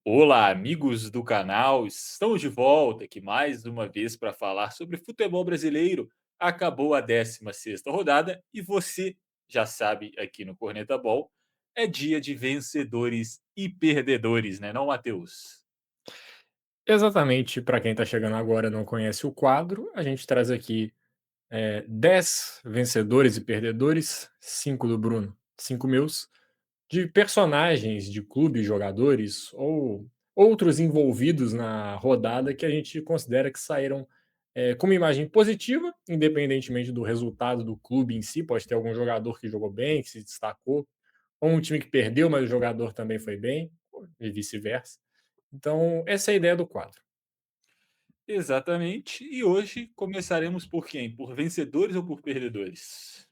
Olá, amigos do canal, estamos de volta aqui mais uma vez para falar sobre futebol brasileiro. Acabou a 16ª rodada e você já sabe, aqui no Corneta Ball, é dia de vencedores e perdedores, né, não, Matheus? Exatamente, para quem está chegando agora e não conhece o quadro, a gente traz aqui 10 vencedores e perdedores, 5 do Bruno, 5 meus, de personagens de clubes, jogadores ou outros envolvidos na rodada que a gente considera que saíram com uma imagem positiva, independentemente do resultado do clube em si. Pode ter algum jogador que jogou bem, que se destacou, ou um time que perdeu, mas o jogador também foi bem, e vice-versa. Então, essa é a ideia do quadro. Exatamente, e hoje começaremos por quem? Por vencedores ou por perdedores?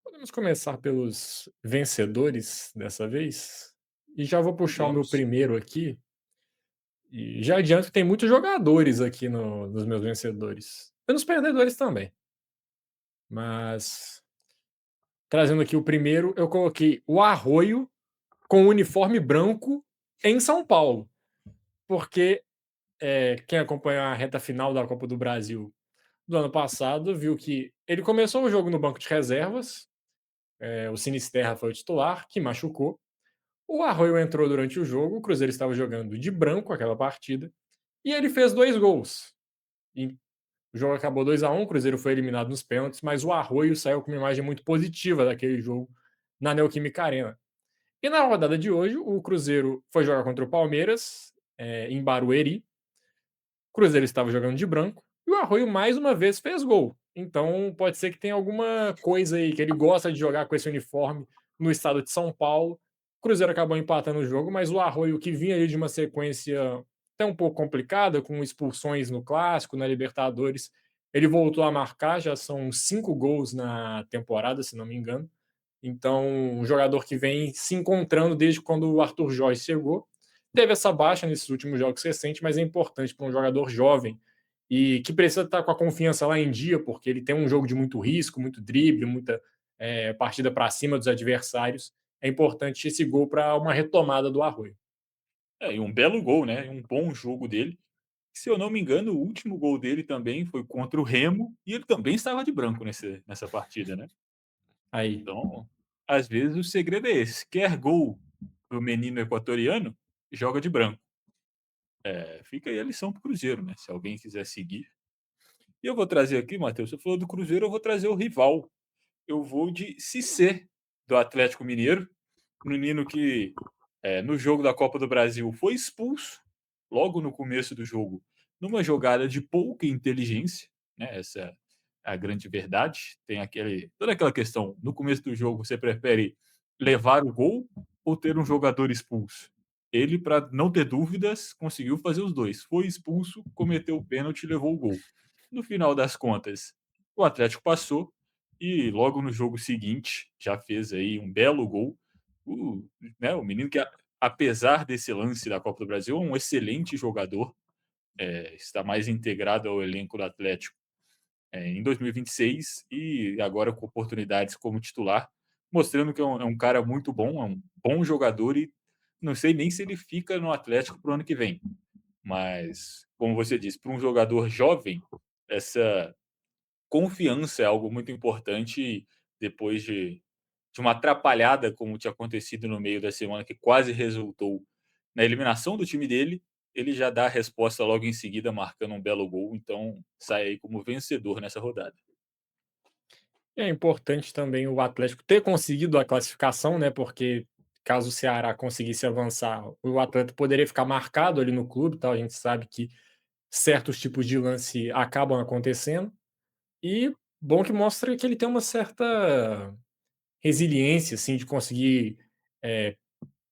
Podemos começar pelos vencedores dessa vez? E já vou puxar o meu Podemos. primeiro aqui, e já adianto que tem muitos jogadores aqui nos meus vencedores. E nos perdedores também. Mas, trazendo aqui o primeiro, eu coloquei o Arroio com o uniforme branco em São Paulo. Porque quem acompanhou a reta final da Copa do Brasil do ano passado viu que ele começou o jogo no banco de reservas, o Sinisterra foi o titular, que machucou. O Arroio entrou durante o jogo, o Cruzeiro estava jogando de branco aquela partida, e ele fez 2 gols. E o jogo acabou 2-1, o Cruzeiro foi eliminado nos pênaltis, mas o Arroio saiu com uma imagem muito positiva daquele jogo na Neoquímica Arena. E na rodada de hoje, o Cruzeiro foi jogar contra o Palmeiras, em Barueri. O Cruzeiro estava jogando de branco e o Arroio mais uma vez fez gol. Então pode ser que tenha alguma coisa aí que ele gosta de jogar com esse uniforme no estado de São Paulo. O Cruzeiro acabou empatando o jogo, mas o Arroio, que vinha ali de uma sequência até um pouco complicada, com expulsões no Clássico, na Libertadores, ele voltou a marcar, já são 5 gols na temporada, se não me engano. Então, um jogador que vem se encontrando desde quando o Arthur Jorge chegou. Teve essa baixa nesses últimos jogos recentes, mas é importante para um jogador jovem e que precisa estar com a confiança lá em dia, porque ele tem um jogo de muito risco, muito drible, muita partida para cima dos adversários. É importante esse gol para uma retomada do Arroio. É, e um belo gol, né, um bom jogo dele. Se eu não me engano, o último gol dele também foi contra o Remo, e ele também estava de branco nessa partida, né. Aí, Então, às vezes o segredo é esse, quer gol do menino equatoriano, joga de branco. Fica aí a lição para o Cruzeiro, né, se alguém quiser seguir. E eu vou trazer aqui, Matheus, você falou do Cruzeiro, eu vou trazer o rival. Eu vou de Cissé, do Atlético Mineiro, um menino que, no jogo da Copa do Brasil foi expulso, logo no começo do jogo, numa jogada de pouca inteligência, né, essa é a grande verdade. Tem toda aquela questão, no começo do jogo você prefere levar o gol ou ter um jogador expulso? Ele, para não ter dúvidas, conseguiu fazer os 2. Foi expulso, cometeu o pênalti e levou o gol. No final das contas, o Atlético passou e logo no jogo seguinte já fez aí um belo gol. O, o menino que, apesar desse lance da Copa do Brasil, é um excelente jogador, está mais integrado ao elenco do Atlético em 2026 e agora com oportunidades como titular, mostrando que é um cara muito bom, é um bom jogador e não sei nem se ele fica no Atlético para o ano que vem. Mas, como você disse, para um jogador jovem, essa confiança é algo muito importante depois de uma atrapalhada como tinha acontecido no meio da semana, que quase resultou na eliminação do time dele, ele já dá a resposta logo em seguida, marcando um belo gol, então sai aí como vencedor nessa rodada. é importante também o Atlético ter conseguido a classificação, né? Porque caso o Ceará conseguisse avançar, o Atlético poderia ficar marcado ali no clube, tá? A gente sabe que certos tipos de lance acabam acontecendo. E bom que mostra que ele tem uma certa resiliência, assim, de conseguir, eh,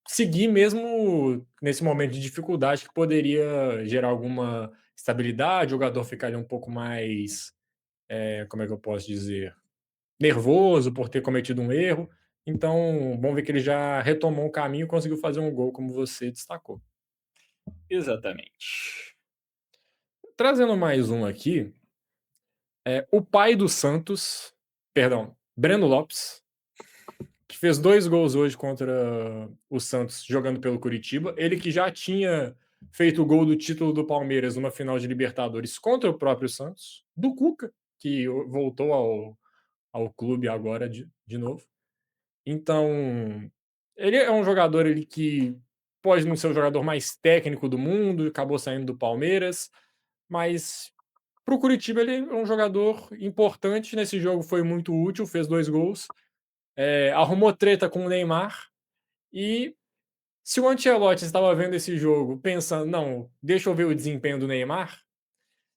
seguir mesmo nesse momento de dificuldade que poderia gerar alguma estabilidade, o jogador ficar ali um pouco mais, como é que eu posso dizer, nervoso por ter cometido um erro. Então, bom ver que ele já retomou o caminho e conseguiu fazer um gol, como você destacou. Exatamente. Trazendo mais um aqui, o pai do Santos, perdão, Breno Lopes, que fez 2 gols hoje contra o Santos jogando pelo Curitiba. Ele que já tinha feito o gol do título do Palmeiras numa final de Libertadores contra o próprio Santos, do Cuca, que voltou ao clube agora de novo. Então, ele é um jogador ele que pode não ser o jogador mais técnico do mundo, acabou saindo do Palmeiras, mas para o Curitiba ele é um jogador importante. Nesse jogo foi muito útil, fez 2 gols, arrumou treta com o Neymar. E se o Ancelotti estava vendo esse jogo pensando: "Não, deixa eu ver o desempenho do Neymar",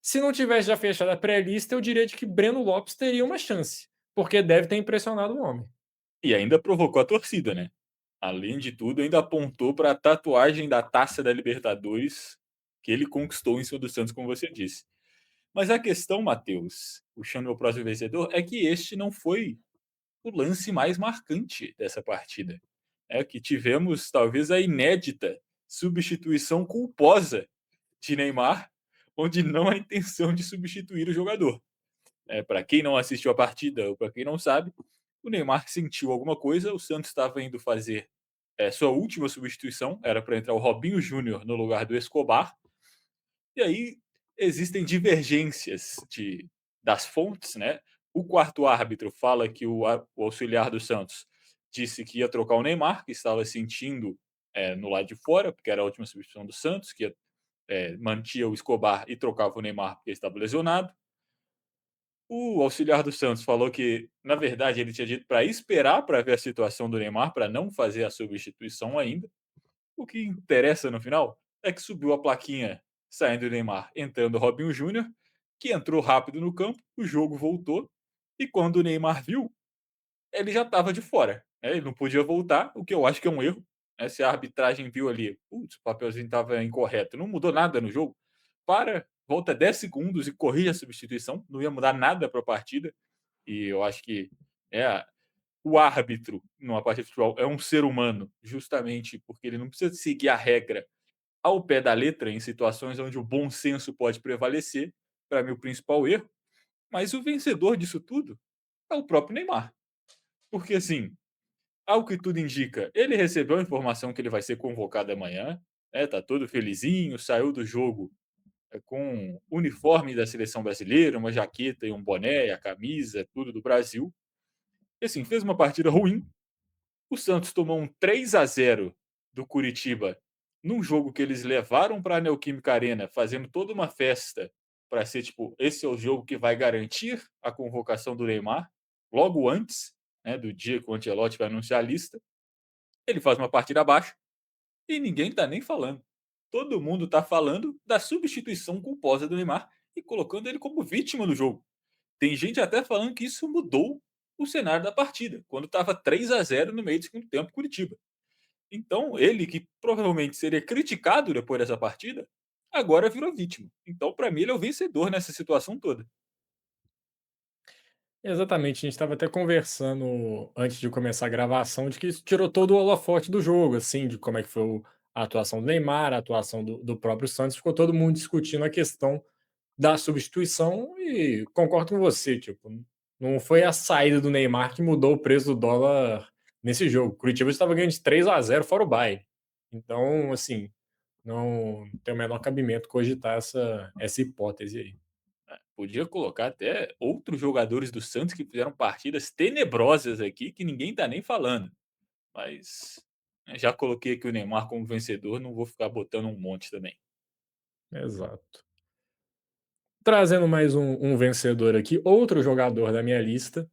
se não tivesse já fechado a pré-lista, eu diria de que Breno Lopes teria uma chance, porque deve ter impressionado o homem. E ainda provocou a torcida, né. Além de tudo, ainda apontou para a tatuagem da Taça da Libertadores que ele conquistou em cima do Santos, como você disse. Mas a questão, Matheus, puxando meu próximo vencedor, é que este não foi o lance mais marcante dessa partida. É que tivemos talvez a inédita substituição culposa de Neymar, onde não há intenção de substituir o jogador. Para quem não assistiu a partida ou para quem não sabe, o Neymar sentiu alguma coisa, o Santos estava indo fazer sua última substituição, era para entrar o Robinho Júnior no lugar do Escobar, e aí existem divergências das fontes, né? O quarto árbitro fala que o auxiliar do Santos disse que ia trocar o Neymar, que estava sentindo no lado de fora, porque era a última substituição do Santos, que mantia o Escobar e trocava o Neymar porque ele estava lesionado. O auxiliar do Santos falou que, na verdade, ele tinha dito para esperar para ver a situação do Neymar, para não fazer a substituição ainda. O que interessa no final é que subiu a plaquinha saindo do Neymar, entrando o Robinho Júnior, que entrou rápido no campo, o jogo voltou, e quando o Neymar viu, ele já estava de fora. Ele não podia voltar, o que eu acho que é um erro. Se a arbitragem viu ali, putz, o papelzinho estava incorreto, não mudou nada no jogo, para, volta 10 segundos e corrige a substituição, não ia mudar nada para a partida. E eu acho que é, o árbitro numa partida de futebol é um ser humano, justamente porque ele não precisa seguir a regra ao pé da letra em situações onde o bom senso pode prevalecer. Para mim, o principal erro. Mas o vencedor disso tudo é o próprio Neymar. Porque, assim, ao que tudo indica, ele recebeu a informação que ele vai ser convocado amanhã, tá todo felizinho, saiu do jogo com uniforme da seleção brasileira, uma jaqueta e um boné, a camisa, tudo do Brasil. E assim, fez uma partida ruim. O Santos tomou um 3-0 do Curitiba num jogo que eles levaram para a Neoquímica Arena, fazendo toda uma festa para ser tipo, esse é o jogo que vai garantir a convocação do Neymar, logo antes, né, do dia que o Ancelotti vai anunciar a lista. Ele faz uma partida abaixo e ninguém está nem falando. Todo mundo está falando da substituição culposa do Neymar e colocando ele como vítima do jogo. Tem gente até falando que isso mudou o cenário da partida, quando estava 3-0 no meio do segundo tempo, Curitiba. Então, ele que provavelmente seria criticado depois dessa partida, agora virou vítima. Então, para mim, ele é o vencedor nessa situação toda. Exatamente, a gente estava até conversando antes de começar a gravação de que isso tirou todo o holofote do jogo, assim, de como é que foi a atuação do Neymar, a atuação do próprio Santos, ficou todo mundo discutindo a questão da substituição e concordo com você, tipo, não foi a saída do Neymar que mudou o preço do dólar nesse jogo. O Curitiba estava ganhando de 3-0 fora o baile. Então, assim, não tem o menor cabimento cogitar essa hipótese aí. Podia colocar até outros jogadores do Santos que fizeram partidas tenebrosas aqui que ninguém tá nem falando. Mas já coloquei aqui o Neymar como vencedor, não vou ficar botando um monte também. Exato. Trazendo mais um vencedor aqui, outro jogador da minha lista,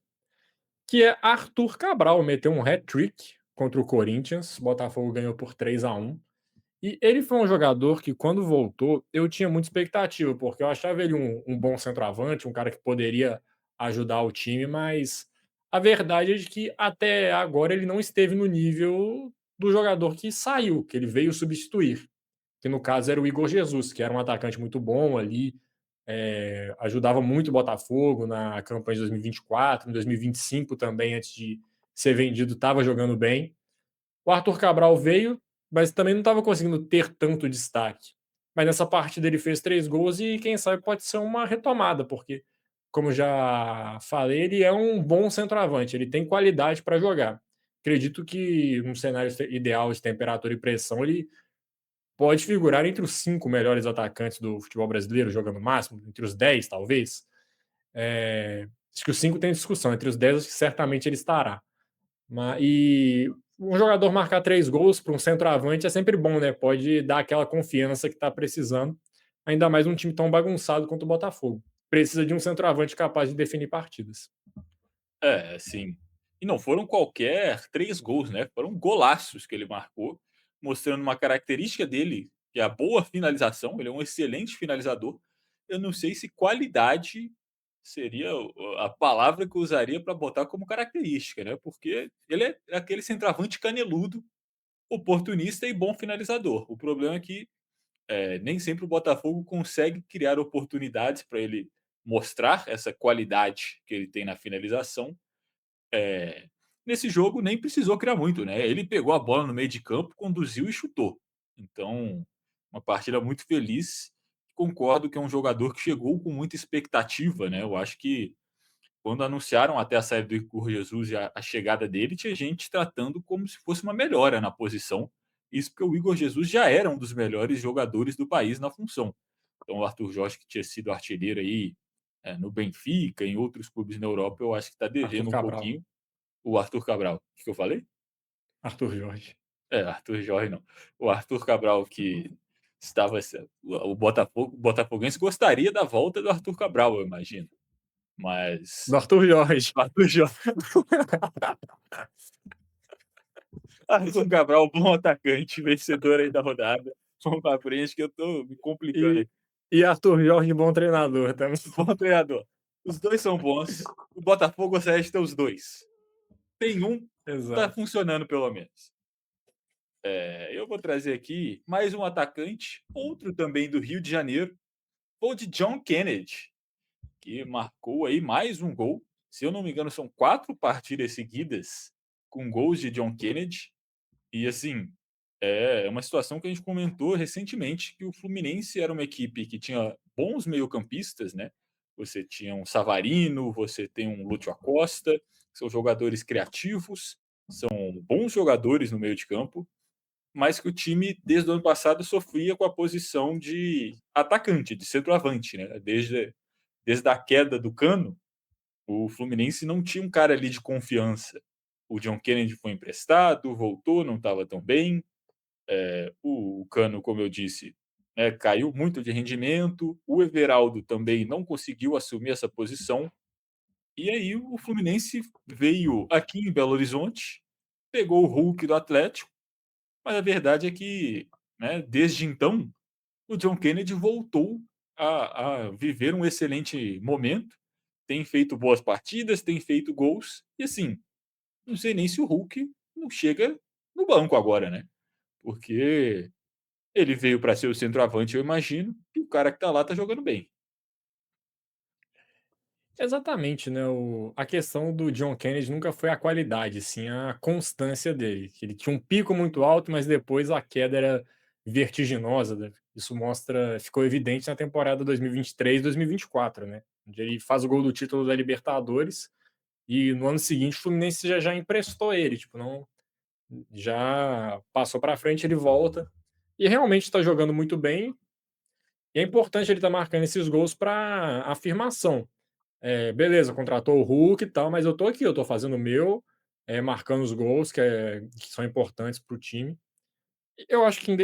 que é Arthur Cabral, meteu um hat-trick contra o Corinthians, Botafogo ganhou por 3-1. E ele foi um jogador que, quando voltou, eu tinha muita expectativa, porque eu achava ele um bom centroavante, um cara que poderia ajudar o time, mas a verdade é de que até agora ele não esteve no nível do jogador que saiu, que ele veio substituir, que no caso era o Igor Jesus, que era um atacante muito bom ali, ajudava muito o Botafogo na campanha de 2024, em 2025 também, antes de ser vendido, estava jogando bem. O Arthur Cabral veio, mas também não estava conseguindo ter tanto destaque. Mas nessa partida ele fez 3 gols e quem sabe pode ser uma retomada, porque, como já falei, ele é um bom centroavante, ele tem qualidade para jogar. acredito que num cenário ideal de temperatura e pressão, ele pode figurar entre os 5 melhores atacantes do futebol brasileiro, jogando máximo, entre os 10 talvez. Acho que os 5 tem discussão, entre os 10 acho que certamente ele estará. E um jogador marcar 3 gols para um centroavante é sempre bom, né? Pode dar aquela confiança que está precisando, ainda mais um time tão bagunçado quanto o Botafogo. Precisa de um centroavante capaz de definir partidas. É, assim, e não foram qualquer 3 gols, né, foram golaços que ele marcou, mostrando uma característica dele, que é a boa finalização, ele é um excelente finalizador. Eu não sei se qualidade seria a palavra que eu usaria para botar como característica, né, porque ele é aquele centroavante caneludo, oportunista e bom finalizador. O problema é que, nem sempre o Botafogo consegue criar oportunidades para ele mostrar essa qualidade que ele tem na finalização. eh, Nesse jogo nem precisou criar muito, né, ele pegou a bola no meio de campo, conduziu e chutou. Então, uma partida muito feliz. Concordo que é um jogador que chegou com muita expectativa, né, eu acho que quando anunciaram até a saída do Igor Jesus e a chegada dele, tinha gente tratando como se fosse uma melhora na posição. Isso porque o Igor Jesus já era um dos melhores jogadores do país na função. Então o Arthur Jorge, que tinha sido artilheiro aí, no Benfica, em outros clubes na Europa, eu acho que está Arthur devendo um Cabral. pouquinho. O Arthur Cabral, o que eu falei? Arthur Jorge. É, Arthur Jorge não. O Arthur Cabral que estava o botafoguense gostaria da volta do Arthur Cabral, eu imagino, Do mas Arthur Jorge. o Arthur Jorge, Arthur Cabral, bom atacante, vencedor aí da rodada. Vamos pra frente que eu tô me complicando E, aqui. e Arthur Jorge, bom treinador também. Bom treinador. Os 2 são bons. O Botafogo gostaria de ter os 2. Tem um, tá Exato. funcionando pelo menos. Eu vou trazer aqui mais um atacante, outro também do Rio de Janeiro, o de John Kennedy, que marcou aí mais um gol. Se eu não me engano, são 4 partidas seguidas com gols de John Kennedy. E assim, é uma situação que a gente comentou recentemente, que o Fluminense era uma equipe que tinha bons meio-campistas, né? Você tinha um Savarino, você tem um Lúcio Acosta, que são jogadores criativos, são bons jogadores no meio de campo, mas que o time, desde o ano passado, sofria com a posição de atacante, de centroavante, né? Desde a queda do Cano, o Fluminense não tinha um cara ali de confiança. O John Kennedy foi emprestado, voltou, não estava tão bem. O Cano, como eu disse, né, caiu muito de rendimento. O Everaldo também não conseguiu assumir essa posição. E aí o Fluminense veio aqui em Belo Horizonte, pegou o Hulk do Atlético, mas a verdade é que, né, desde então, o John Kennedy voltou a viver um excelente momento, tem feito boas partidas, tem feito gols, e assim, não sei nem se o Hulk não chega no banco agora, né? Porque ele veio para ser o centroavante, eu imagino, e o cara que tá lá tá jogando bem. Exatamente, né, a questão do John Kennedy nunca foi a qualidade, sim a constância dele, que ele tinha um pico muito alto, mas depois a queda era vertiginosa, né, isso ficou evidente na temporada 2023, 2024, né, onde ele faz o gol do título da Libertadores, e no ano seguinte o Fluminense já emprestou ele, tipo, não já passou para frente, ele volta, e realmente está jogando muito bem, e é importante ele estar marcando esses gols para afirmação. Beleza, contratou o Hulk e tal, mas eu tô aqui, eu tô fazendo o meu, marcando os gols que são importantes para o time. Eu acho que em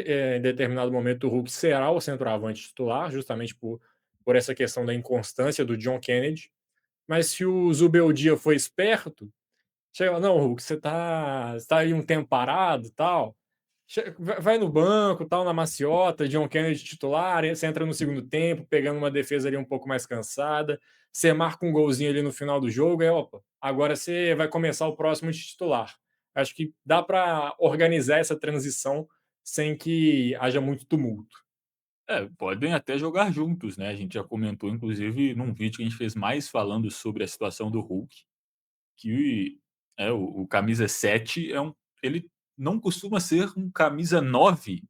determinado momento o Hulk será o centroavante titular, justamente por essa questão da inconstância do John Kennedy, mas se o Zubeldia for esperto, chega: "Não, Hulk, você tá aí um tempo parado, e tal, vai no banco, tal, na maciota, John Kennedy titular, você entra no segundo tempo, pegando uma defesa ali um pouco mais cansada, você marca um golzinho ali no final do jogo, aí, opa, agora você vai começar o próximo de titular." Acho que dá para organizar essa transição sem que haja muito tumulto. Podem até jogar juntos, né, a gente já comentou inclusive num vídeo que a gente fez mais falando sobre a situação do Hulk, que o camisa 7 ele não costuma ser um camisa 9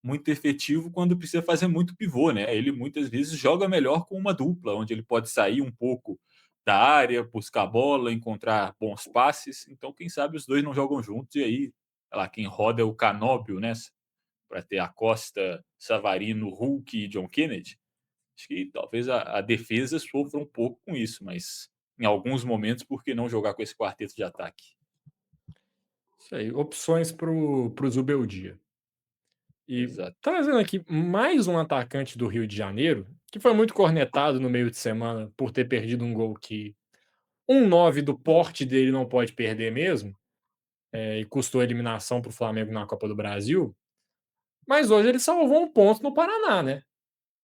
muito efetivo quando precisa fazer muito pivô, né, ele muitas vezes joga melhor com uma dupla, onde ele pode sair um pouco da área, buscar a bola, encontrar bons passes. Então, quem sabe os 2 não jogam juntos e aí, sei lá, quem roda é o Canóbio nessa, para ter a Costa, Savarino, Hulk e John Kennedy. Acho que talvez a defesa sofra um pouco com isso, mas em alguns momentos, por que não jogar com esse quarteto de ataque? Isso aí, opções para o Zubeldia. E Exato. trazendo aqui mais um atacante do Rio de Janeiro, que foi muito cornetado no meio de semana por ter perdido um gol que um 9 do porte dele não pode perder mesmo, e custou a eliminação para o Flamengo na Copa do Brasil, mas hoje ele salvou um ponto no Paraná, né.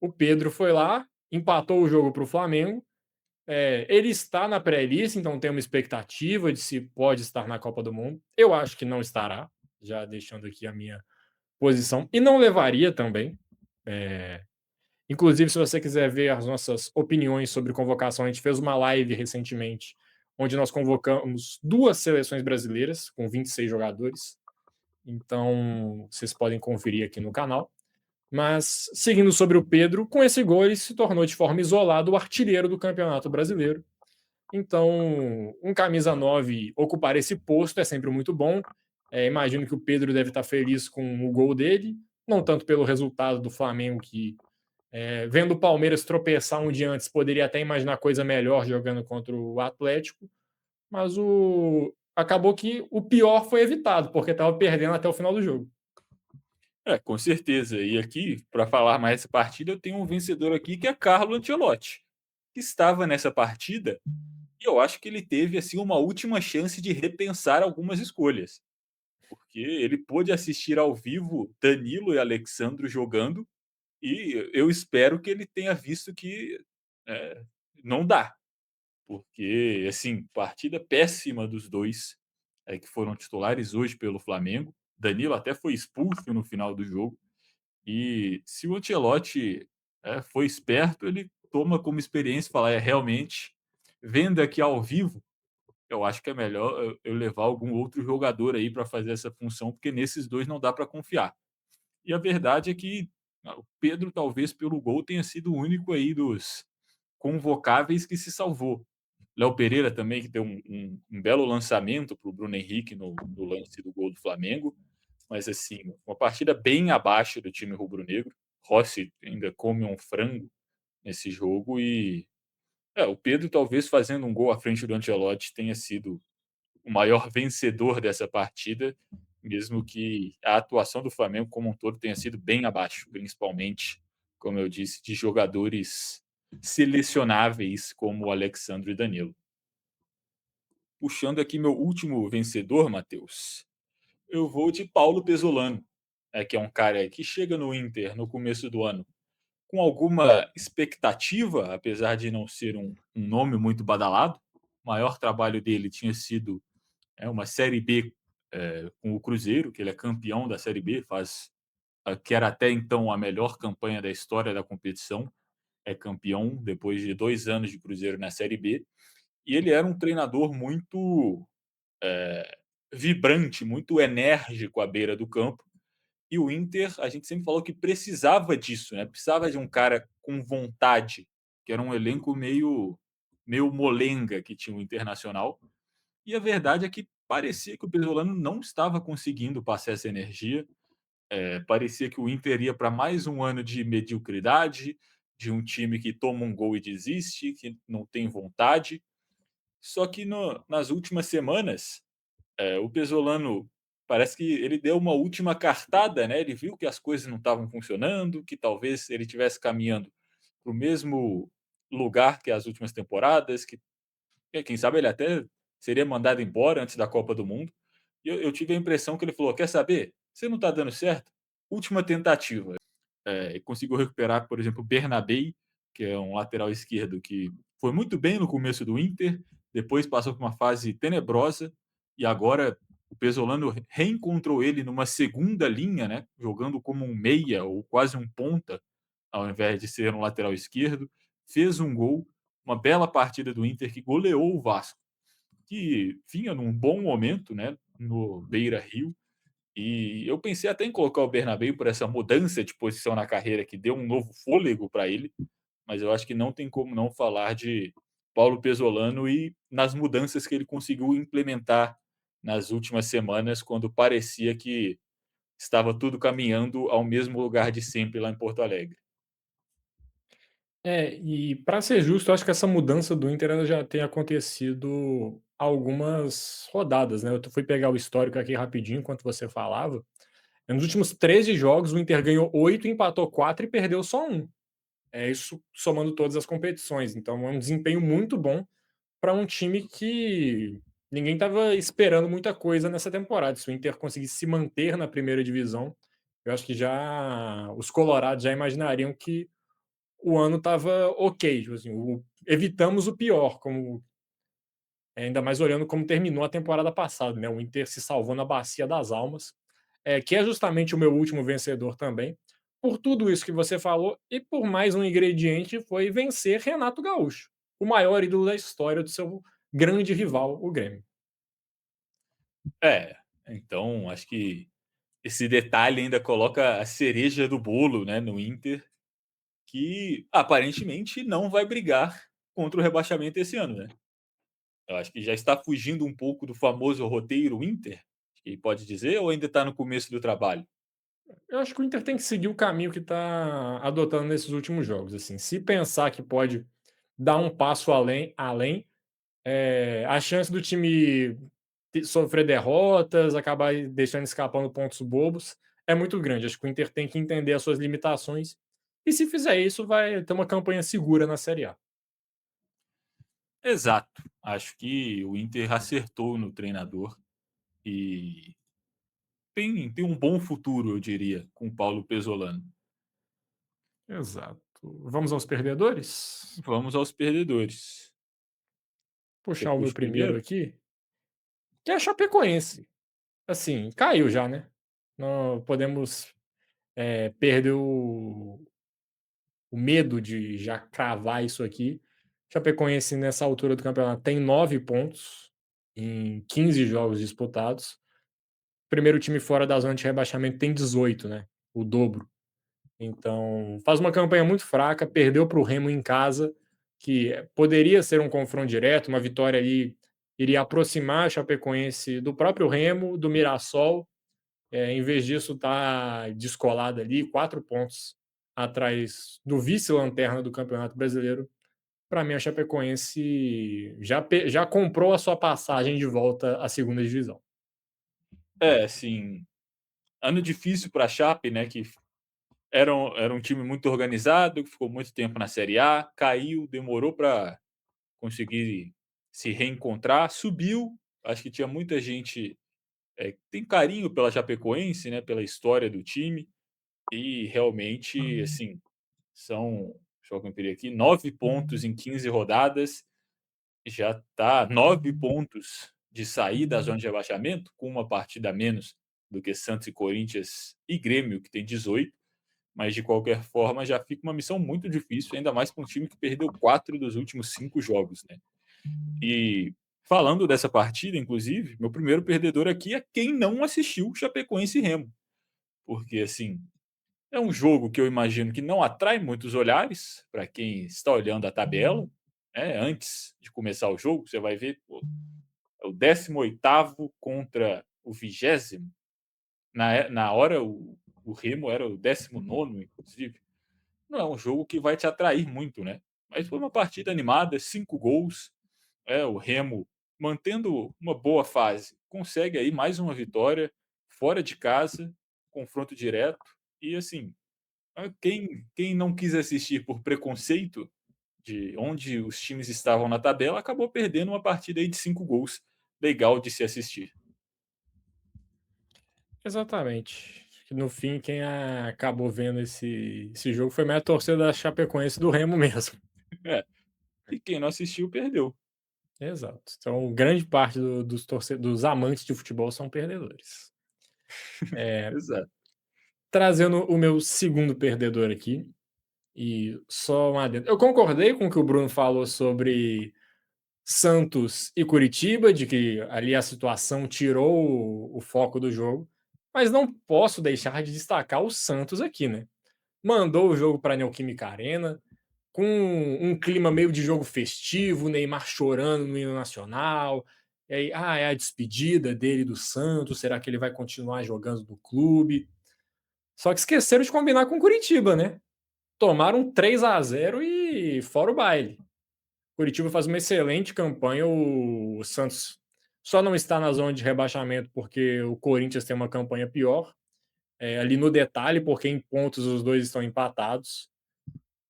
O Pedro foi lá, empatou o jogo para o Flamengo, ele está na pré-lista, então tem uma expectativa de se pode estar na Copa do Mundo. Eu acho que não estará, já deixando aqui a minha posição, e não levaria também. Eh, Inclusive, se você quiser ver as nossas opiniões sobre convocação, a gente fez uma live recentemente, onde nós convocamos 2 seleções brasileiras, com 26 jogadores. Então, vocês podem conferir aqui no canal. Mas, seguindo sobre o Pedro, com esse gol ele se tornou de forma isolada o artilheiro do Campeonato Brasileiro. Então, um camisa 9 ocupar esse posto é sempre muito bom. Imagino que o Pedro deve estar feliz com o gol dele, não tanto pelo resultado do Flamengo, que vendo o Palmeiras tropeçar um dia antes, poderia até imaginar coisa melhor jogando contra o Atlético, mas acabou que o pior foi evitado, porque estava perdendo até o final do jogo. É, com certeza. E aqui, para falar mais dessa partida, eu tenho um vencedor aqui que é Carlo Ancelotti, que estava nessa partida e eu acho que ele teve assim uma última chance de repensar algumas escolhas, porque ele pôde assistir ao vivo Danilo e Alexandro jogando e eu espero que ele tenha visto que eh, não dá, porque assim, partida péssima dos dois, que foram titulares hoje pelo Flamengo. Danilo até foi expulso no final do jogo. E se o Ancelotti, foi esperto, ele toma como experiência e fala: "É, realmente, vendo aqui ao vivo, eu acho que é melhor eu levar algum outro jogador aí para fazer essa função, porque nesses 2 não dá para confiar". E a verdade é que, o Pedro talvez pelo gol tenha sido o único aí dos convocáveis que se salvou. Léo Pereira também que deu um belo lançamento para o Bruno Henrique no lance do gol do Flamengo, mas assim, uma partida bem abaixo do time rubro-negro. Rossi ainda come um frango nesse jogo e, o Pedro talvez fazendo um gol à frente do Ancelotti tenha sido o maior vencedor dessa partida, mesmo que a atuação do Flamengo como um todo tenha sido bem abaixo, principalmente, como eu disse, de jogadores selecionáveis como o Alexandre e Danilo. Puxando aqui meu último vencedor, Matheus, eu vou de Paulo Pesolano, que é um cara que chega no Inter no começo do ano com alguma expectativa, apesar de não ser um nome muito badalado. O maior trabalho dele tinha sido uma Série B com o Cruzeiro, que ele é campeão da Série B, faz que era até então a melhor campanha da história da competição. É campeão depois de 2 anos de Cruzeiro na Série B. E ele era um treinador muito vibrante, muito enérgico à beira do campo. E o Inter, a gente sempre falou que precisava disso, né? Precisava de um cara com vontade, que era um elenco meio molenga que tinha o Internacional. E a verdade é que parecia que o Pesolano não estava conseguindo passar essa energia. Parecia que o Inter ia para mais um ano de mediocridade, de um time que toma um gol e desiste, que não tem vontade. Só que nas últimas semanas, o Pesolano parece que ele deu uma última cartada, né, ele viu que as coisas não estavam funcionando, que talvez ele estivesse caminhando para o mesmo lugar que as últimas temporadas, que quem sabe ele até seria mandado embora antes da Copa do Mundo. E eu tive a impressão que ele falou: "Quer saber? Você não está dando certo? Última tentativa". Conseguiu recuperar, por exemplo, o Bernabei, que é um lateral esquerdo que foi muito bem no começo do Inter, depois passou por uma fase tenebrosa e agora o Pesolano reencontrou ele numa segunda linha, né, jogando como um meia ou quase um ponta, ao invés de ser um lateral esquerdo. Fez um gol, uma bela partida do Inter que goleou o Vasco, que vinha num bom momento, né, no Beira-Rio, e eu pensei até em colocar o Bernabéu por essa mudança de posição na carreira que deu um novo fôlego para ele, mas eu acho que não tem como não falar de Paulo Pesolano e nas mudanças que ele conseguiu implementar nas últimas semanas, quando parecia que estava tudo caminhando ao mesmo lugar de sempre lá em Porto Alegre. E para ser justo, eu acho que essa mudança do Inter ela já tem acontecido algumas rodadas, né. Eu fui pegar o histórico aqui rapidinho enquanto você falava. Nos últimos 13 jogos, o Inter ganhou 8, empatou 4 e perdeu só um. É isso somando todas as competições. Então é um desempenho muito bom para um time que ninguém estava esperando muita coisa nessa temporada. Se o Inter conseguisse se manter na primeira divisão, eu acho que já os colorados já imaginariam que o ano estava ok, tipo assim, evitamos o pior, como ainda mais olhando como terminou a temporada passada, né? O Inter se salvou na Bacia das Almas, que é justamente o meu último vencedor também. Por tudo isso que você falou, e por mais um ingrediente foi vencer Renato Gaúcho, o maior ídolo da história do seu grande rival, o Grêmio. É, então acho que esse detalhe ainda coloca a cereja do bolo, né, no Inter, que aparentemente não vai brigar contra o rebaixamento esse ano, né. Eu acho que já está fugindo um pouco do famoso roteiro Inter, que pode dizer, ou ainda está no começo do trabalho? Eu acho que o Inter tem que seguir o caminho que está adotando nesses últimos jogos. Assim, se pensar que pode dar um passo além, a chance do time sofrer derrotas, acabar deixando escapando pontos bobos, é muito grande. Acho que o Inter tem que entender as suas limitações e, se fizer isso, vai ter uma campanha segura na Série A. Exato. Acho que o Inter acertou no treinador e tem um bom futuro, eu diria, com o Paulo Pesolano. Exato. Vamos aos perdedores? Vamos aos perdedores. Você Puxar o meu puxa o primeiro primeiro? aqui, que é a Chapecoense. Assim, caiu já, né? Não podemos perder o medo de já cravar isso aqui. Chapecoense, nessa altura do campeonato, tem 9 pontos em 15 jogos disputados. Primeiro time fora da zona de rebaixamento tem 18, né? O dobro. Então, faz uma campanha muito fraca, perdeu para o Remo em casa, que poderia ser um confronto direto, uma vitória ali iria aproximar a Chapecoense do próprio Remo, do Mirassol. Em vez disso, tá descolado ali, 4 pontos atrás do vice-lanterna do Campeonato Brasileiro. Para mim, a Chapecoense já comprou a sua passagem de volta à segunda divisão. É, assim, ano difícil para a Chape, né, que era um time muito organizado, que ficou muito tempo na Série A, caiu, demorou para conseguir se reencontrar, subiu. Acho que tinha muita gente que tem carinho pela Chapecoense, né, pela história do time, e realmente, assim, são, deixa eu conferir aqui, 9 pontos em 15 rodadas, já está 9 pontos de sair da zona de rebaixamento, com uma partida a menos do que Santos e Corinthians e Grêmio, que tem 18. Mas de qualquer forma já fica uma missão muito difícil, ainda mais para um time que perdeu 4 dos últimos 5 jogos, né. E falando dessa partida, inclusive, meu primeiro perdedor aqui é quem não assistiu Chapecoense e Remo, porque, assim, é um jogo que eu imagino que não atrai muitos olhares para quem está olhando a tabela, né, antes de começar o jogo, você vai ver, pô, é o 18º contra o 20º. Na hora o Remo era o 19º, inclusive. Não é um jogo que vai te atrair muito, né. Mas foi uma partida animada, 5 gols, o Remo mantendo uma boa fase, consegue aí mais uma vitória fora de casa, confronto direto e, assim, quem não quis assistir por preconceito de onde os times estavam na tabela, acabou perdendo uma partida aí de 5 gols, legal de se assistir. Exatamente. No fim, quem acabou vendo esse jogo foi mais a torcida da Chapecoense do Remo mesmo. É, e quem não assistiu perdeu. Exato. Então, grande parte dos amantes de futebol são perdedores. Exato. Trazendo o meu segundo perdedor aqui, e só um adendo. Eu concordei com o que o Bruno falou sobre Santos e Curitiba, de que ali a situação tirou o foco do jogo, mas não posso deixar de destacar o Santos aqui, né? Mandou o jogo para a Neoquímica Arena, com um clima meio de jogo festivo, o Neymar chorando no hino nacional, e aí, é a despedida dele do Santos, será que ele vai continuar jogando no clube? Só que esqueceram de combinar com o Curitiba, né? Tomaram 3-0 e fora o baile. Curitiba faz uma excelente campanha, o Santos só não está na zona de rebaixamento porque o Corinthians tem uma campanha pior, ali no detalhe, porque em pontos os dois estão empatados.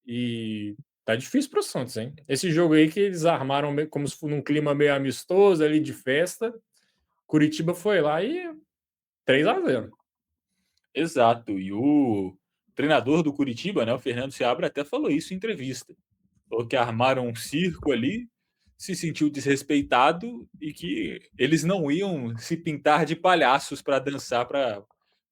E tá difícil para o Santos, hein? Esse jogo aí que eles armaram como se fosse num clima meio amistoso ali de festa. Curitiba foi lá e 3-0. Exato. E o treinador do Curitiba, né, o Fernando Seabra, até falou isso em entrevista. Falou que armaram um circo ali, se sentiu desrespeitado e que eles não iam se pintar de palhaços para dançar para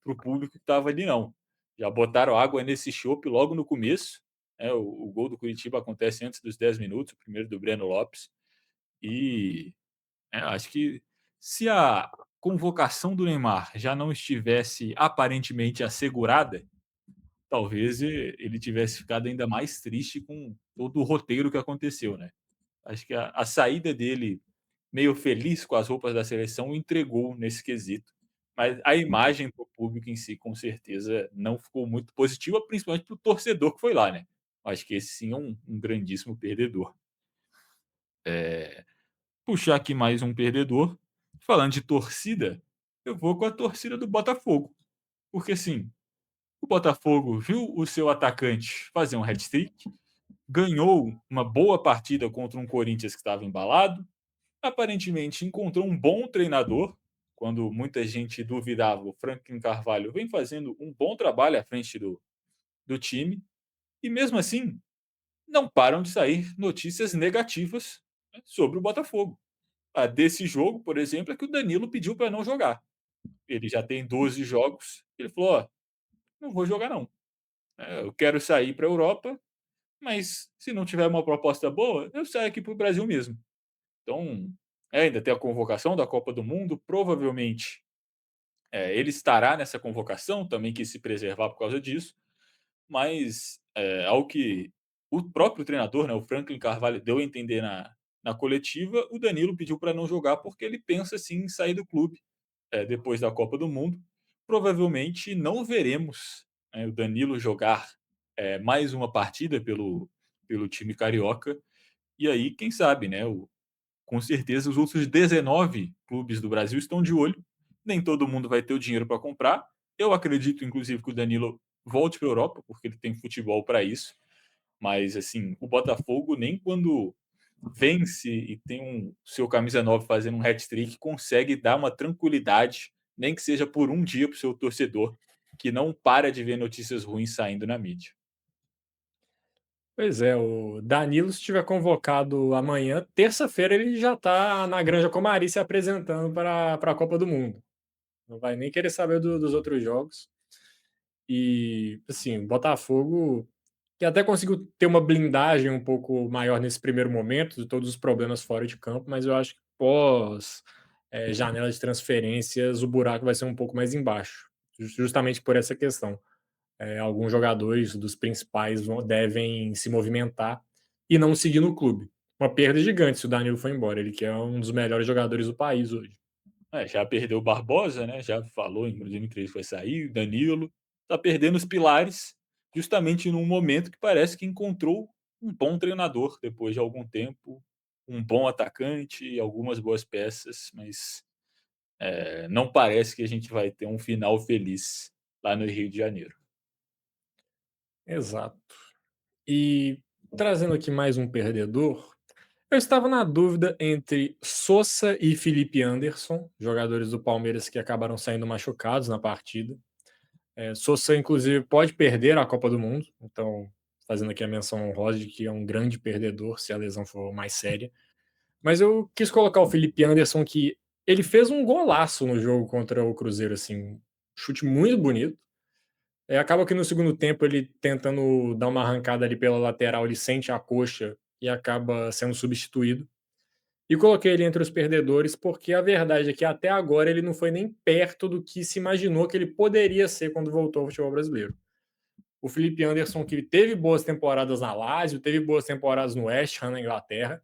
o público que estava ali, não. Já botaram água nesse chopp logo no começo. Né, o gol do Curitiba acontece antes dos 10 minutos, o primeiro do Breno Lopes. E acho que se a convocação do Neymar já não estivesse aparentemente assegurada, talvez ele tivesse ficado ainda mais triste com todo o roteiro que aconteceu, né. Acho que a saída dele, meio feliz com as roupas da seleção, o entregou nesse quesito. Mas a imagem para o público em si, com certeza, não ficou muito positiva, principalmente para o torcedor que foi lá, né. Acho que esse sim é um grandíssimo perdedor. Puxar aqui mais um perdedor, falando de torcida, eu vou com a torcida do Botafogo, porque assim, o Botafogo viu o seu atacante fazer um hat-trick, ganhou uma boa partida contra um Corinthians que estava embalado, aparentemente encontrou um bom treinador, quando muita gente duvidava, o Franklin Carvalho vem fazendo um bom trabalho à frente do time, e mesmo assim, não param de sair notícias negativas, né, sobre o Botafogo. A desse jogo, por exemplo, é que o Danilo pediu para não jogar. Ele já tem 12 jogos, ele falou: "Ó, não vou jogar não. Eu quero sair para a Europa, mas se não tiver uma proposta boa, eu saio aqui para o Brasil mesmo". Então, ainda tem a convocação da Copa do Mundo, provavelmente, ele estará nessa convocação, também quis se preservar por causa disso, mas, ao que o próprio treinador, né, o Franklin Carvalho, deu a entender na coletiva, o Danilo pediu para não jogar, porque ele pensa sim em sair do clube, depois da Copa do Mundo. Provavelmente não veremos, o Danilo jogar, mais uma partida pelo time carioca, e aí quem sabe, né, com certeza os outros 19 clubes do Brasil estão de olho. Nem todo mundo vai ter o dinheiro para comprar. Eu acredito, inclusive, que o Danilo volte para a Europa, porque ele tem futebol para isso. Mas, assim, o Botafogo, nem quando vence e tem seu camisa 9 fazendo um hat-trick, consegue dar uma tranquilidade, nem que seja por um dia para o seu torcedor, que não para de ver notícias ruins saindo na mídia. Pois é, o Danilo, se estiver convocado amanhã, terça-feira ele já tá na Granja Comari se apresentando para a Copa do Mundo. Não vai nem querer saber dos outros jogos. E, assim, o Botafogo, que até conseguiu ter uma blindagem um pouco maior nesse primeiro momento, de todos os problemas fora de campo, mas eu acho que pós janela de transferências, o buraco vai ser um pouco mais embaixo, justamente por essa questão. Alguns jogadores dos principais devem se movimentar e não seguir no clube. Uma perda gigante se o Danilo for embora, ele que é um dos melhores jogadores do país hoje. Já perdeu o Barbosa, né, já falou em 2023 que vai sair, Danilo, tá perdendo os pilares, justamente num momento que parece que encontrou um bom treinador depois de algum tempo, um bom atacante e algumas boas peças, mas, não parece que a gente vai ter um final feliz lá no Rio de Janeiro. Exato. E trazendo aqui mais um perdedor, eu estava na dúvida entre Sosa e Felipe Anderson, jogadores do Palmeiras que acabaram saindo machucados na partida. Sosa, inclusive, pode perder a Copa do Mundo, então, fazendo aqui a menção honrosa de que é um grande perdedor se a lesão for mais séria. Mas eu quis colocar o Felipe Anderson, que ele fez um golaço no jogo contra o Cruzeiro, assim, um chute muito bonito. Acaba que no segundo tempo ele tentando dar uma arrancada ali pela lateral, ele sente a coxa e acaba sendo substituído. E coloquei ele entre os perdedores, porque a verdade é que até agora ele não foi nem perto do que se imaginou que ele poderia ser quando voltou ao futebol brasileiro. O Felipe Anderson, que teve boas temporadas na Lazio, teve boas temporadas no West Ham, na Inglaterra.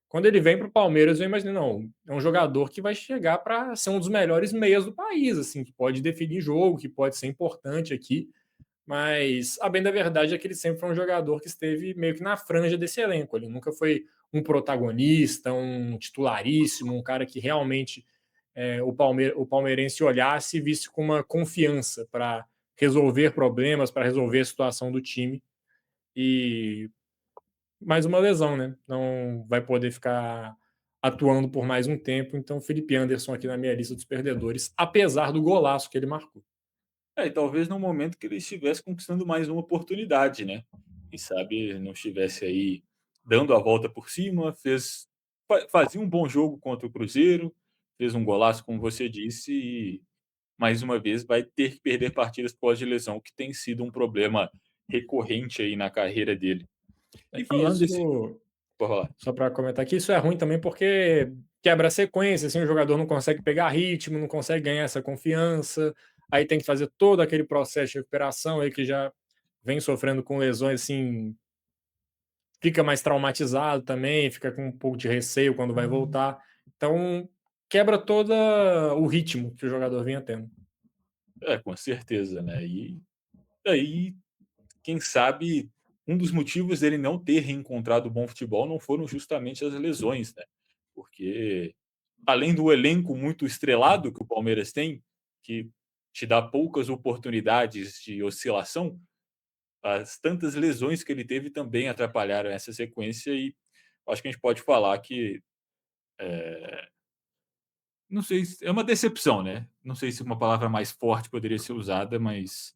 Quando ele vem para o Palmeiras, eu imaginei, não, é um jogador que vai chegar para ser um dos melhores meias do país, assim, que pode definir jogo, que pode ser importante aqui. Mas a bem da verdade é que ele sempre foi um jogador que esteve meio que na franja desse elenco. Ele nunca foi um protagonista, um titularíssimo, um cara que realmente o palmeirense olhasse e visse com uma confiança para resolver problemas, para resolver a situação do time. E mais uma lesão, né? Não vai poder ficar atuando por mais um tempo. Então, Felipe Anderson aqui na minha lista dos perdedores, apesar do golaço que ele marcou. É, e talvez no momento que ele estivesse conquistando mais uma oportunidade, né. Quem sabe não estivesse aí dando a volta por cima, fazia um bom jogo contra o Cruzeiro, fez um golaço, como você disse, e mais uma vez vai ter que perder partidas pós de lesão, que tem sido um problema recorrente aí na carreira dele. E E falando desse isso, pode falar. só para comentar aqui, isso é ruim também porque quebra a sequência, assim, o jogador não consegue pegar ritmo, não consegue ganhar essa confiança, aí tem que fazer todo aquele processo de recuperação aí que já vem sofrendo com lesões, assim, fica mais traumatizado também, fica com um pouco de receio quando vai voltar. Então, quebra todo o ritmo que o jogador vinha tendo. É, com certeza, né. E aí, quem sabe, um dos motivos dele não ter reencontrado o bom futebol não foram justamente as lesões, né. Porque além do elenco muito estrelado que o Palmeiras tem, que te dá poucas oportunidades de oscilação, as tantas lesões que ele teve também atrapalharam essa sequência e acho que a gente pode falar que, não sei se é uma decepção, né, não sei se uma palavra mais forte poderia ser usada, mas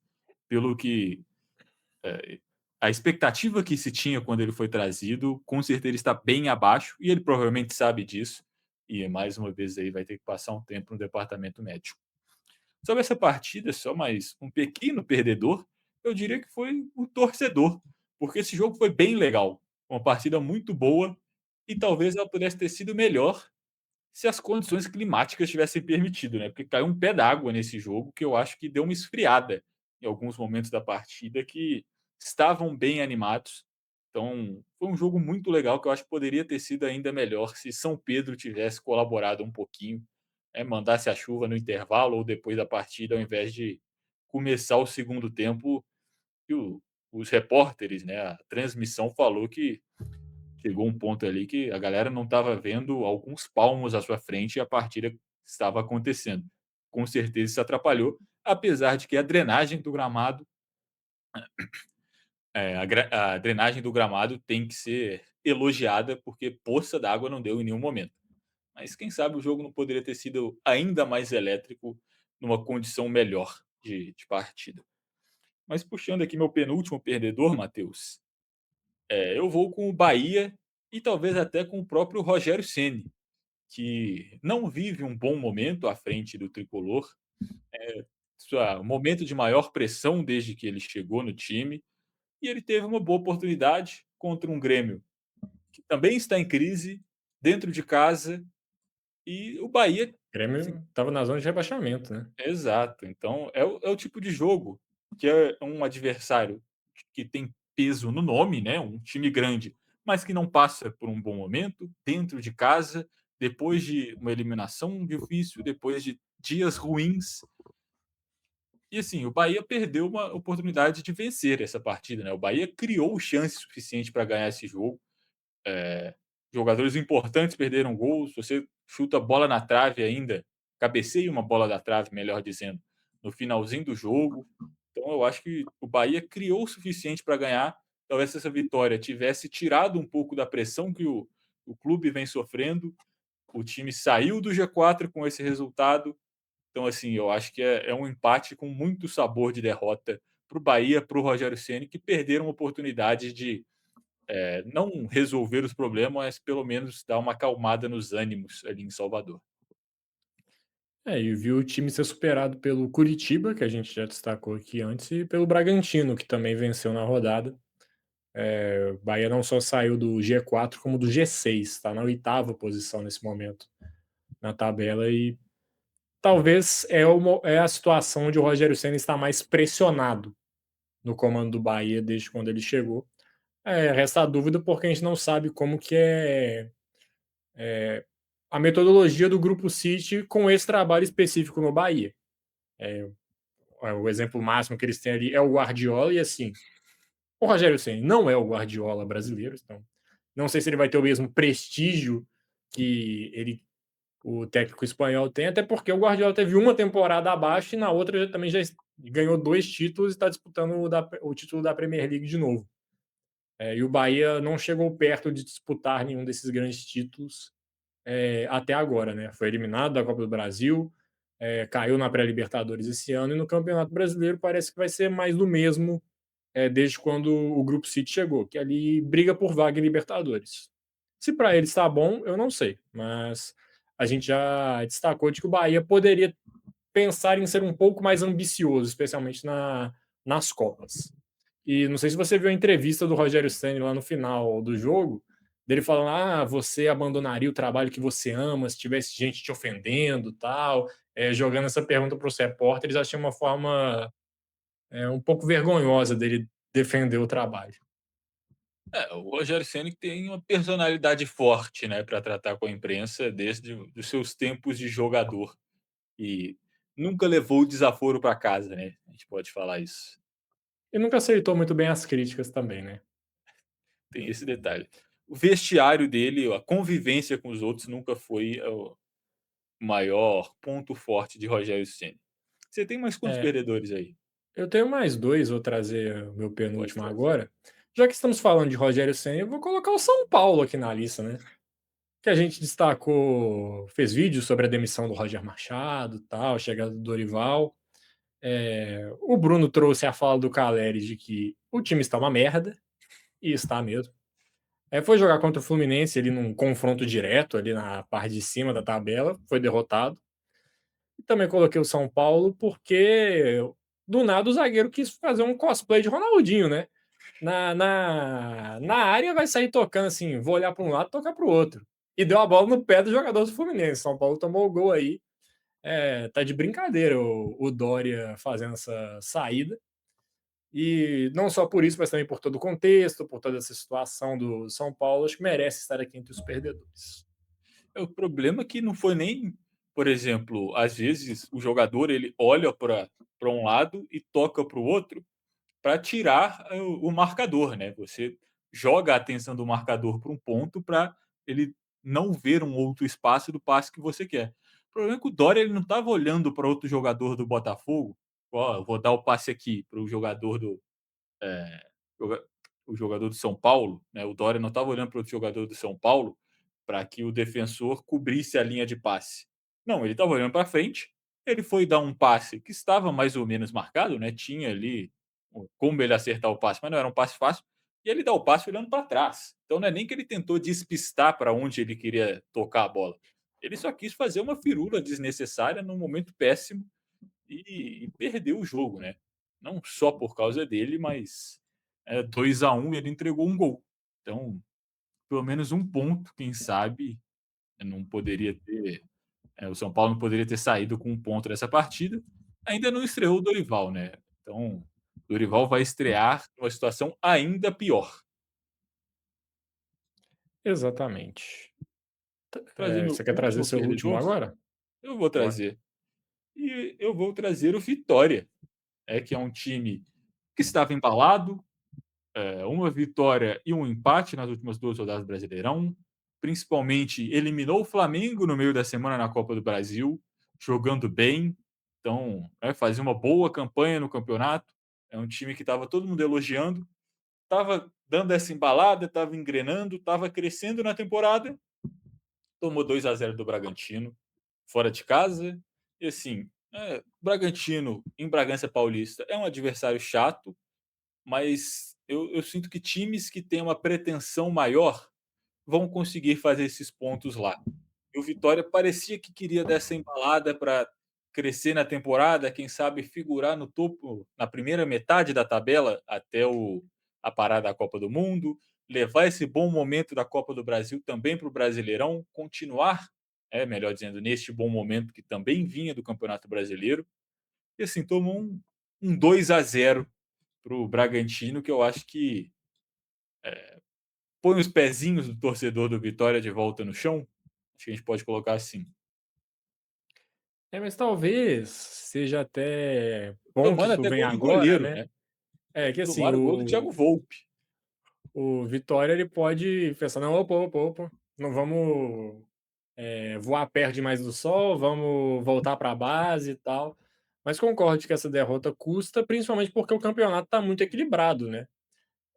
pelo que, a expectativa que se tinha quando ele foi trazido, com certeza ele está bem abaixo e ele provavelmente sabe disso, e mais uma vez aí vai ter que passar um tempo no departamento médico. Sobre essa partida, só mais um pequeno perdedor, eu diria que foi o torcedor, porque esse jogo foi bem legal, uma partida muito boa e talvez ela pudesse ter sido melhor se as condições climáticas tivessem permitido, né, porque caiu um pé d'água nesse jogo que eu acho que deu uma esfriada em alguns momentos da partida que estavam bem animados. Então, foi um jogo muito legal que eu acho que poderia ter sido ainda melhor se São Pedro tivesse colaborado um pouquinho, mandasse a chuva no intervalo ou depois da partida, ao invés de começar o segundo tempo e os repórteres, né, a transmissão falou que chegou um ponto ali que a galera não estava vendo alguns palmos à sua frente e a partida estava acontecendo. Com certeza isso atrapalhou, apesar de que a drenagem do gramado, a drenagem do gramado tem que ser elogiada, porque poça d'água não deu em nenhum momento. Mas quem sabe o jogo não poderia ter sido ainda mais elétrico numa condição melhor de partida. Mas puxando aqui meu penúltimo perdedor, Matheus, eu vou com o Bahia e talvez até com o próprio Rogério Ceni, que não vive um bom momento à frente do tricolor. Sua momento de maior pressão desde que ele chegou no time, e ele teve uma boa oportunidade contra um Grêmio que também está em crise, dentro de casa, e o Bahia, O assim, Grêmio estava na zona de rebaixamento, né? exato, então é o tipo de jogo que é um adversário que tem peso no nome, né, um time grande, mas que não passa por um bom momento, dentro de casa, depois de uma eliminação difícil, depois de dias ruins. E assim, o Bahia perdeu uma oportunidade de vencer essa partida, né, o Bahia criou chance suficiente para ganhar esse jogo, eh, jogadores importantes perderam gols, você chuta a bola na trave ainda, cabeceia uma bola da trave, melhor dizendo, no finalzinho do jogo. Então eu acho que o Bahia criou o suficiente para ganhar, talvez se essa vitória tivesse tirado um pouco da pressão que o clube vem sofrendo, o time saiu do G4 com esse resultado, então assim, eu acho que é um empate com muito sabor de derrota para o Bahia, para o Rogério Ceni, que perderam a oportunidade de não resolver os problemas, mas pelo menos dar uma acalmada nos ânimos ali em Salvador. E viu o time ser superado pelo Curitiba, que a gente já destacou aqui antes, e pelo Bragantino, que também venceu na rodada. O Bahia não só saiu do G4, como do G6, está na oitava posição nesse momento na tabela e talvez é a situação onde o Rogério Ceni está mais pressionado no comando do Bahia desde quando ele chegou. Resta a dúvida porque a gente não sabe como que é a metodologia do Grupo City com esse trabalho específico no Bahia. É, o exemplo máximo que eles têm ali é o Guardiola e assim, o Rogério Ceni não é o Guardiola brasileiro, então não sei se ele vai ter o mesmo prestígio que o técnico espanhol tem, até porque o Guardiola teve uma temporada abaixo e na outra também já ganhou 2 títulos e está disputando o título da Premier League de novo. E o Bahia não chegou perto de disputar nenhum desses grandes títulos até agora, né? Foi eliminado da Copa do Brasil, caiu na pré-Libertadores esse ano e no Campeonato Brasileiro parece que vai ser mais do mesmo desde quando o Grupo City chegou, que ali briga por vaga em Libertadores. Se para eles está bom, eu não sei, mas a gente já destacou de que o Bahia poderia pensar em ser um pouco mais ambicioso, especialmente nas Copas. E não sei se você viu a entrevista do Rogério Ceni lá no final do jogo, dele falando: ah, você abandonaria o trabalho que você ama se tivesse gente te ofendendo, tal, jogando essa pergunta para os repórteres. Achei uma forma um pouco vergonhosa dele defender o trabalho. O Rogério Ceni tem uma personalidade forte, né, para tratar com a imprensa desde os seus tempos de jogador e nunca levou o desaforo para casa, né, a gente pode falar isso. E nunca aceitou muito bem as críticas também, né? Tem esse detalhe. O vestiário dele, a convivência com os outros nunca foi o maior ponto forte de Rogério Ceni. Você tem mais quantos É, perdedores aí? eu tenho mais dois, vou trazer o meu Pode penúltimo trazer. agora. Já que estamos falando de Rogério Ceni, eu vou colocar o São Paulo aqui na lista, né? Que a gente destacou, fez vídeo sobre a demissão do Roger Machado, tal, a chegada do Dorival. O Bruno trouxe a fala do Caleri de que o time está uma merda, e está mesmo. Foi jogar contra o Fluminense ali num confronto direto, ali na parte de cima da tabela, foi derrotado. E também coloquei o São Paulo porque do nada o zagueiro quis fazer um cosplay de Ronaldinho, né? Na área vai sair tocando assim, vou olhar para um lado, tocar para o outro. E deu a bola no pé do jogador do Fluminense. São Paulo tomou o gol aí. Tá de brincadeira o Dória fazendo essa saída. E não só por isso, mas também por todo o contexto, por toda essa situação do São Paulo, acho que merece estar aqui entre os perdedores. O problema é que não foi nem, por exemplo, às vezes o jogador ele olha para um lado e toca para o outro para tirar o marcador, né? Você joga a atenção do marcador para um ponto para ele não ver um outro espaço do passe que você quer. O problema é que o Dória ele não estava olhando para outro jogador do Botafogo. Ó, eu vou dar o passe aqui para o jogador eh, joga o jogador do São Paulo, né, o Dória não estava olhando para outro jogador do São Paulo, para que o defensor cobrisse a linha de passe. Não, ele estava olhando para frente, ele foi dar um passe que estava mais ou menos marcado, né, tinha ali como ele acertar o passe, mas não era um passe fácil, e ele dá o passe olhando para trás. Então não é nem que ele tentou despistar para onde ele queria tocar a bola. Ele só quis fazer uma firula desnecessária num momento péssimo e perdeu o jogo, né. Não só por causa dele, mas, 2-1 e ele entregou um gol. Então, pelo menos um ponto, quem sabe, não poderia ter o São Paulo não poderia ter saído com um ponto dessa partida. Ainda não estreou o Dorival, né. Então, Dorival vai estrear numa situação ainda pior. Exatamente. Trazer meu Você quer trazer último seu último perdedor? agora? Eu vou Pode. trazer. E eu vou trazer o Vitória, que é um time que estava embalado. Uma vitória e um empate nas últimas 2 rodadas do Brasileirão. Principalmente eliminou o Flamengo no meio da semana na Copa do Brasil, jogando bem. Então, fazia uma boa campanha no campeonato. É um time que estava todo mundo elogiando, estava dando essa embalada, estava engrenando, estava crescendo na temporada. Tomou 2-0 do Bragantino, fora de casa. E assim, Bragantino em Bragança Paulista é um adversário chato, mas eu sinto que times que têm uma pretensão maior vão conseguir fazer esses pontos lá. E o Vitória parecia que queria dar essa embalada para crescer na temporada, quem sabe figurar no topo na primeira metade da tabela até a parada da Copa do Mundo, levar esse bom momento da Copa do Brasil também para o Brasileirão, continuar, melhor dizendo, neste bom momento que também vinha do Campeonato Brasileiro. E assim, tomou um 2-0 para o Bragantino, que eu acho que põe os pezinhos do torcedor do Vitória de volta no chão. Acho que a gente pode colocar assim. É, mas talvez seja até bom que Tomando isso até venha gol do agora, goleiro, né. né? É que assim, Tomaram o gol do Thiago Volpe. o Vitória ele pode pensar: "Não, opa, opa, opa, não vamos, voar perto demais do sol, vamos voltar para a base e tal". Mas concordo que essa derrota custa, principalmente porque o campeonato está muito equilibrado, né.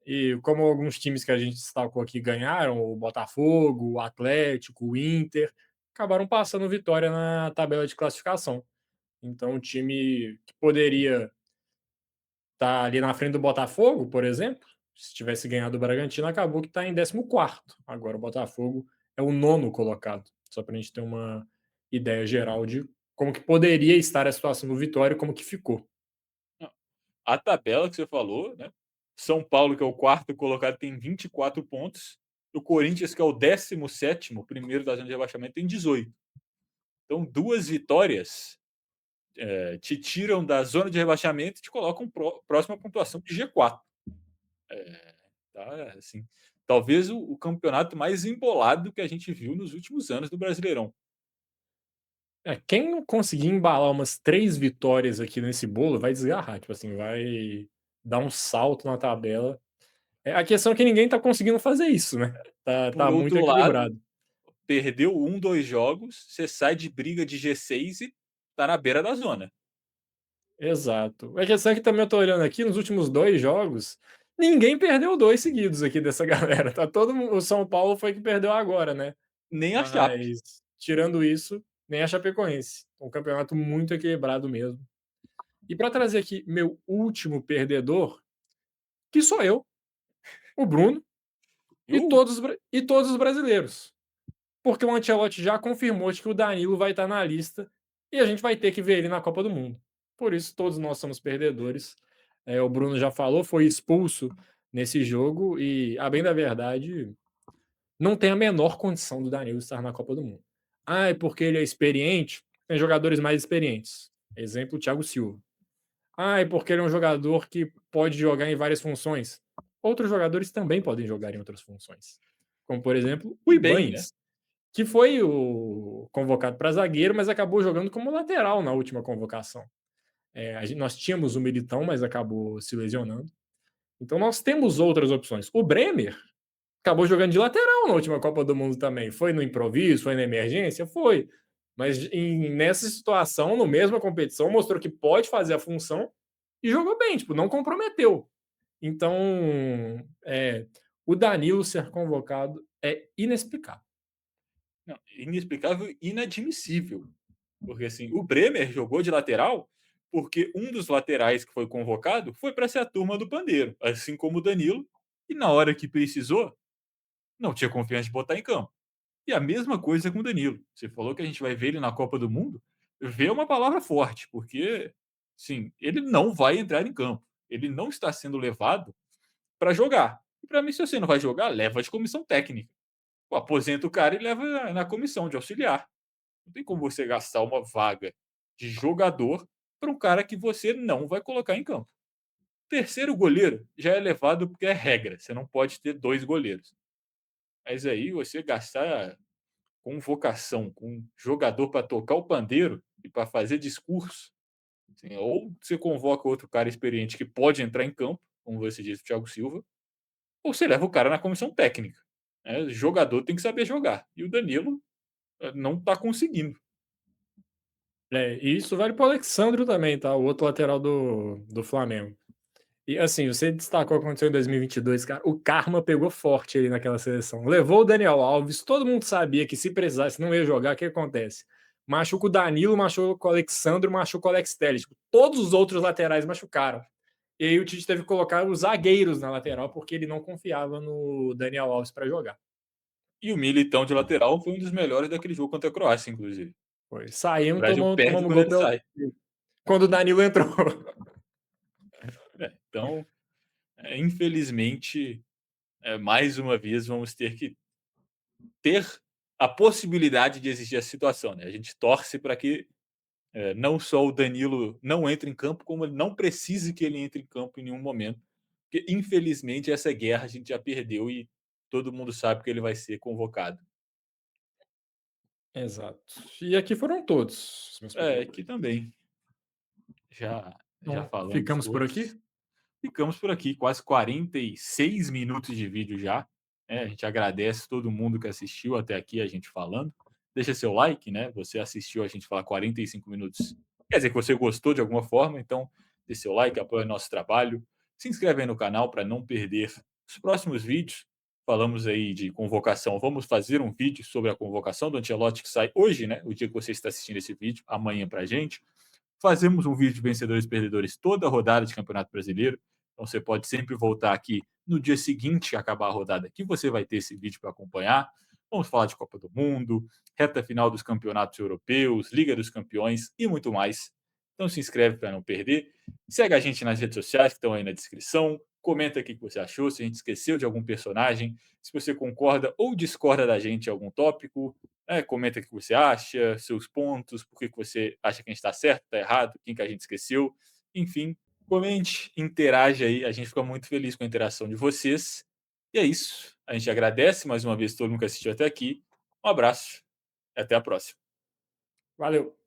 E como alguns times que a gente destacou aqui ganharam, o Botafogo, o Atlético, o Inter, acabaram passando o Vitória na tabela de classificação. Então o time que poderia estar ali na frente do Botafogo, por exemplo, se tivesse ganhado o Bragantino, acabou que está em 14º. Agora o Botafogo é o nono colocado, só para a gente ter uma ideia geral de como que poderia estar a situação do Vitória e como que ficou. Não, a tabela que você falou, né? São Paulo, que é o quarto colocado, tem 24 pontos. O Corinthians, que é o 17º, primeiro da zona de rebaixamento, tem 18. Então, duas vitórias te tiram da zona de rebaixamento e te colocam próximo à pontuação de G4. Tá, assim, talvez o campeonato mais embolado que a gente viu nos últimos anos do Brasileirão. É, quem não conseguir embalar umas 3 vitórias aqui nesse bolo vai desgarrar, tipo assim, vai dar um salto na tabela. A questão é que ninguém tá conseguindo fazer isso, né, tá Por muito outro lado, equilibrado. perdeu um, dois jogos, você sai de briga de G6 e tá na beira da zona. Exato. A questão é que também eu tô olhando aqui, nos últimos 2 jogos, ninguém perdeu 2 seguidos aqui dessa galera, tá todo mundo o São Paulo foi que perdeu agora, né, Nem a Chape. mas tirando isso, nem a Chapecoense. Um campeonato muito equilibrado mesmo. E pra trazer aqui meu último perdedor, que sou eu, o Bruno, Eu, e todos os brasileiros. Porque o Ancelotti já confirmou de que o Danilo vai estar na lista e a gente vai ter que ver ele na Copa do Mundo. Por isso, todos nós somos perdedores. O Bruno já falou, foi expulso nesse jogo e, a bem da verdade, não tem a menor condição do Danilo estar na Copa do Mundo. Ah, é porque ele é experiente? Tem jogadores mais experientes. Exemplo, o Thiago Silva. Ah, é porque ele é um jogador que pode jogar em várias funções. Outros jogadores também podem jogar em outras funções. Como, por exemplo, o e bem, né? Ibanes, que foi o convocado para zagueiro, mas acabou jogando como lateral na última convocação. Nós tínhamos o Militão, mas acabou se lesionando. Então nós temos outras opções. O Bremer acabou jogando de lateral na última Copa do Mundo também. Foi no improviso, foi na emergência? Foi. Mas nessa situação, no mesma competição, mostrou que pode fazer a função e jogou bem, tipo, não comprometeu. Então, o Danilo ser convocado é inexplicável. Não, inexplicável e inadmissível. Porque assim, o Bremer jogou de lateral porque um dos laterais que foi convocado foi para ser a turma do pandeiro, assim como o Danilo, e na hora que precisou, não tinha confiança de botar em campo. E a mesma coisa com o Danilo. Você falou que a gente vai ver ele na Copa do Mundo. Ver é uma palavra forte, porque sim, ele não vai entrar em campo. Ele não está sendo levado para jogar. E para mim, se você não vai jogar, leva de comissão técnica. Pô, aposenta o cara e leva na comissão de auxiliar. Não tem como você gastar uma vaga de jogador para um cara que você não vai colocar em campo. Terceiro goleiro já é levado porque é regra. Você não pode ter dois goleiros. Mas aí você gastar com vocação, com jogador para tocar o pandeiro e para fazer discurso, assim, ou você convoca outro cara experiente que pode entrar em campo, como você disse, o Thiago Silva, ou você leva o cara na comissão técnica. Né? O jogador tem que saber jogar. E o Danilo não está conseguindo. E isso vale para o Alexandro também, tá? O outro lateral do Flamengo. E assim, você destacou o que aconteceu em 2022, cara. O karma pegou forte ali naquela seleção. Levou o Daniel Alves, todo mundo sabia que se precisasse não ia jogar, o que acontece? Machuca o Danilo, machuca o Alexandro, machuca o Alex Telles. Tipo, todos os outros laterais machucaram. E aí o Tite teve que colocar os zagueiros na lateral porque ele não confiava no Daniel Alves para jogar. E o Militão de lateral foi um dos melhores daquele jogo contra a Croácia, inclusive. Foi. O Saímos, Brasil perde tomamos quando gol ele pelo... sai. quando o Danilo entrou. Então, infelizmente, mais uma vez vamos ter que ter a possibilidade de existir essa situação. Né? A gente torce para que Não só o Danilo não entra em campo, como ele não precise que ele entre em campo em nenhum momento, porque infelizmente essa guerra a gente já perdeu e todo mundo sabe que ele vai ser convocado. Exato. E aqui foram todos os meus Aqui pedidos. também. Já Então, falamos ficamos por aqui? todos. Ficamos por aqui, quase 46 minutos de vídeo já. A gente agradece todo mundo que assistiu até aqui a gente falando. Deixa seu like, né? Você assistiu a gente falar 45 minutos. Quer dizer que você gostou de alguma forma, então deixa seu like, apoia nosso trabalho. Se inscreve aí no canal para não perder os próximos vídeos. Falamos aí de convocação. Vamos fazer um vídeo sobre a convocação do Ancelotti que sai hoje, né? O dia que você está assistindo esse vídeo, amanhã para a gente. Fazemos um vídeo de vencedores e perdedores toda a rodada de Campeonato Brasileiro. Então você pode sempre voltar aqui no dia seguinte que acabar a rodada, que você vai ter esse vídeo para acompanhar. Vamos falar de Copa do Mundo, reta final dos campeonatos europeus, Liga dos Campeões e muito mais. Então se inscreve para não perder. Segue a gente nas redes sociais que estão aí na descrição. Comenta aqui o que você achou, se a gente esqueceu de algum personagem, se você concorda ou discorda da gente em algum tópico. Comenta o que você acha, seus pontos, por que você acha que a gente está certo, está errado, quem que a gente esqueceu. Enfim, comente, interaja aí. A gente fica muito feliz com a interação de vocês. E é isso. A gente agradece mais uma vez todo mundo que assistiu até aqui. Um abraço e até a próxima. Valeu!